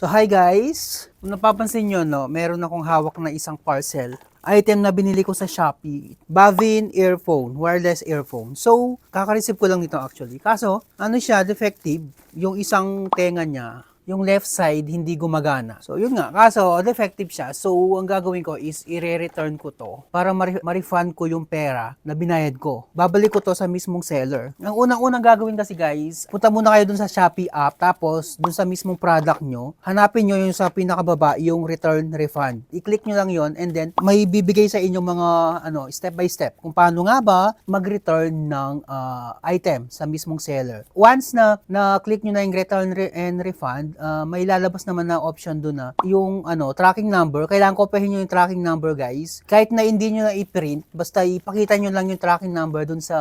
So hi guys, kung napapansin nyo, no, meron akong hawak na isang parcel. Item na binili ko sa Shopee, Bavin earphone, wireless earphone. So, kaka-receive ko lang nito actually. Kaso, ano siya, defective. Yung isang tenga niya, yung left side hindi gumagana. So, yun nga. Kaso, defective siya. So, ang gagawin ko is i-return ko to para ma-refund ko yung pera na binayad ko. Babalik ko to sa mismong seller. Ang unang-unang gagawin kasi guys, punta muna kayo dun sa Shopee app, tapos dun sa mismong product nyo, hanapin nyo yung sa pinakababa, yung return refund. I-click nyo lang yon and then may bibigay sa inyong mga step by step kung paano nga ba mag-return ng item sa mismong seller. Once na click nyo na yung return and refund, may lalabas naman na option doon na yung tracking number. Kailangan kopihin nyo yung tracking number guys. Kahit na hindi nyo na i-print, basta ipakita nyo lang yung tracking number doon sa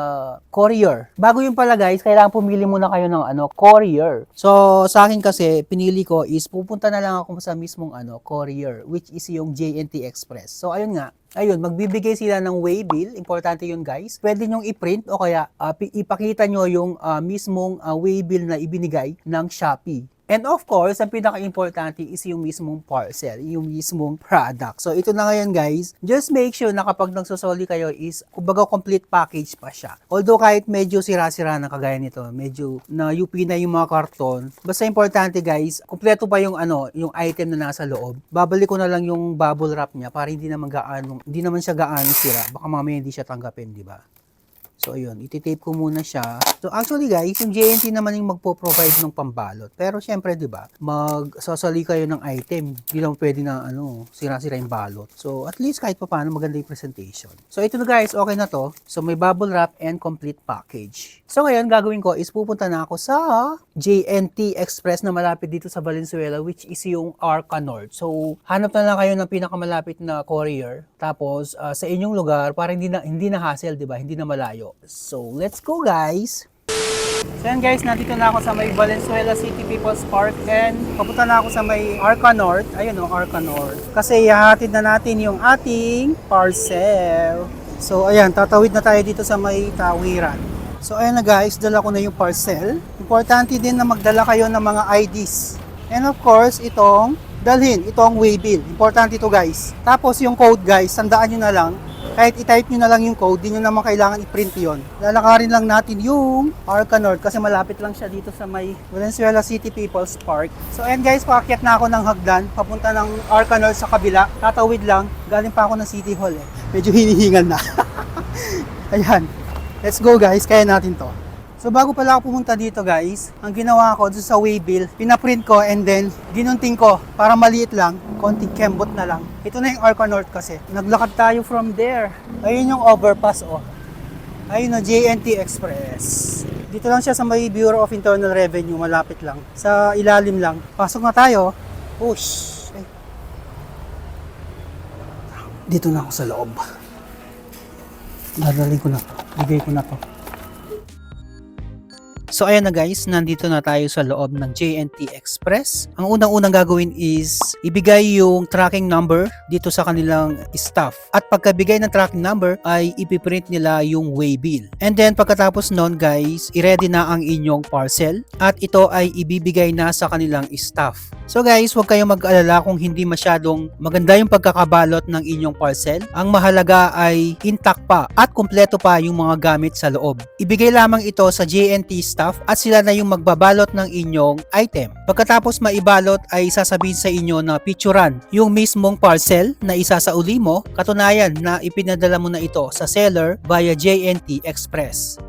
courier. Bago yun pala guys, kailangan pumili muna kayo ng courier. So sa akin kasi, pinili ko is pupunta na lang ako sa mismong courier, which is yung JNT Express. So ayun nga, magbibigay sila ng waybill. Importante yun guys. Pwede nyong i-print o kaya ipakita nyo yung mismong waybill na ibinigay ng Shopee. And of course, ang pinaka-importante is yung mismong parcel, yung mismong product. So ito na ngayon guys, just make sure na kapag nagsosoli kayo is, kumbaga complete package pa siya. Although kahit medyo sira-sira na kagaya nito, medyo na UP na yung mga karton, basta importante guys, kumpleto pa yung yung item na nasa loob. Babalik ko na lang yung bubble wrap niya para hindi naman siya gaano sira. Baka mamaya hindi siya tanggapin, di ba? So, ayun, iti-tape ko muna siya. So, actually guys, yung JNT naman yung magpo-provide ng pambalot. Pero syempre, di ba, magsasali kayo ng item. Hindi lang pwede na, sira-sira yung balot. So, at least kahit pa paano, maganda yung presentation. So, ito na guys, okay na to. So, may bubble wrap and complete package. So, ngayon, gagawin ko is pupunta na ako sa JNT Express na malapit dito sa Valenzuela, which is yung Arca North. So, hanap na lang kayo ng pinakamalapit na courier. Tapos, sa inyong lugar, para hindi na hassle, di ba? Hindi na malayo. So, let's go guys! So yan guys, nandito na ako sa may Valenzuela City People's Park and papunta na ako sa may Arca North. Ayun Arca North. Kasi ihahatid na natin yung ating parcel. So ayan, tatawid na tayo dito sa may tawiran. So ayan na guys, dala ko na yung parcel. Importante din na magdala kayo ng mga IDs. And of course, itong waybill. Importante ito guys. Tapos yung code guys, tandaan nyo na lang. Kahit i-type nyo na lang yung code, di nyo naman kailangan i-print yon. Lalakarin lang natin yung Arca North kasi malapit lang siya dito sa may Valenzuela City People's Park. So ayan guys, paakyat na ako ng hagdan, papunta ng Arca North sa kabila. Tatawid lang, galing pa ako ng City Hall eh. Medyo hinihingal na. Ayan, let's go guys, kaya natin to. So bago pala ako pumunta dito guys, ang ginawa ko doon sa waybill, pinaprint ko and then ginunting ko para maliit lang, konting kembot na lang. Ito na yung Arca North kasi. Naglakad tayo from there. Ayun yung overpass Ayun na JNT Express. Dito lang siya sa may Bureau of Internal Revenue, malapit lang. Sa ilalim lang. Pasok na tayo. Push. Dito na ako sa loob. Dadalhin ko na to. Bigay ko na to. So ayan na guys, nandito na tayo sa loob ng JNT Express. Ang unang-unang gagawin is ibigay yung tracking number dito sa kanilang staff. At pagkabigay ng tracking number ay ipiprint nila yung waybill. And then pagkatapos nun guys, i-ready na ang inyong parcel at ito ay ibibigay na sa kanilang staff. So guys, huwag kayong mag-alala kung hindi masyadong maganda yung pagkakabalot ng inyong parcel. Ang mahalaga ay intact pa at kumpleto pa yung mga gamit sa loob. Ibigay lamang ito sa JNT staff at sila na yung magbabalot ng inyong item. Pagkatapos maibalot ay sasabihin sa inyo na picturean yung mismong parcel na isasauli mo, katunayan na ipinadala mo na ito sa seller via JNT Express.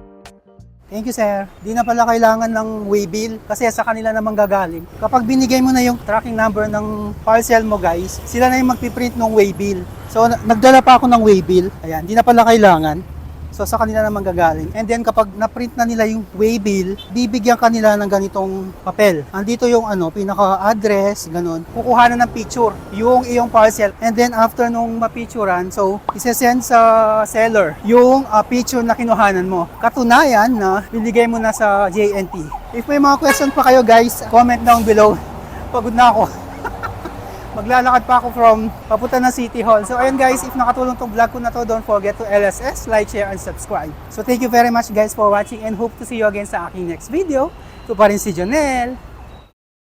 Thank you sir. Di na pala kailangan ng waybill kasi sa kanila namang gagaling. Kapag binigay mo na yung tracking number ng parcel mo guys, sila na yung magpiprint ng waybill. So nagdala pa ako ng waybill. Ayan, di na pala kailangan. So sa kanila naman gagaling. And then kapag na-print na nila yung waybill, bibigyan kanila ng ganitong papel. Andito yung pinaka-address, ganun. Kukuha na ng picture yung iyong parcel. And then after nung mapicturean, so isesend sa seller yung picture na kinuhanan mo. Katunayan na binigay mo na sa JNT. If may mga question pa kayo guys, comment down below. Pagod na ako. Maglalakad pa ako from papunta na City Hall. So ayun guys, if nakatulong tong vlog ko na to, don't forget to LSS, like, share, and subscribe. So thank you very much guys for watching and hope to see you again sa aking next video. Ito pa rin si Jonel.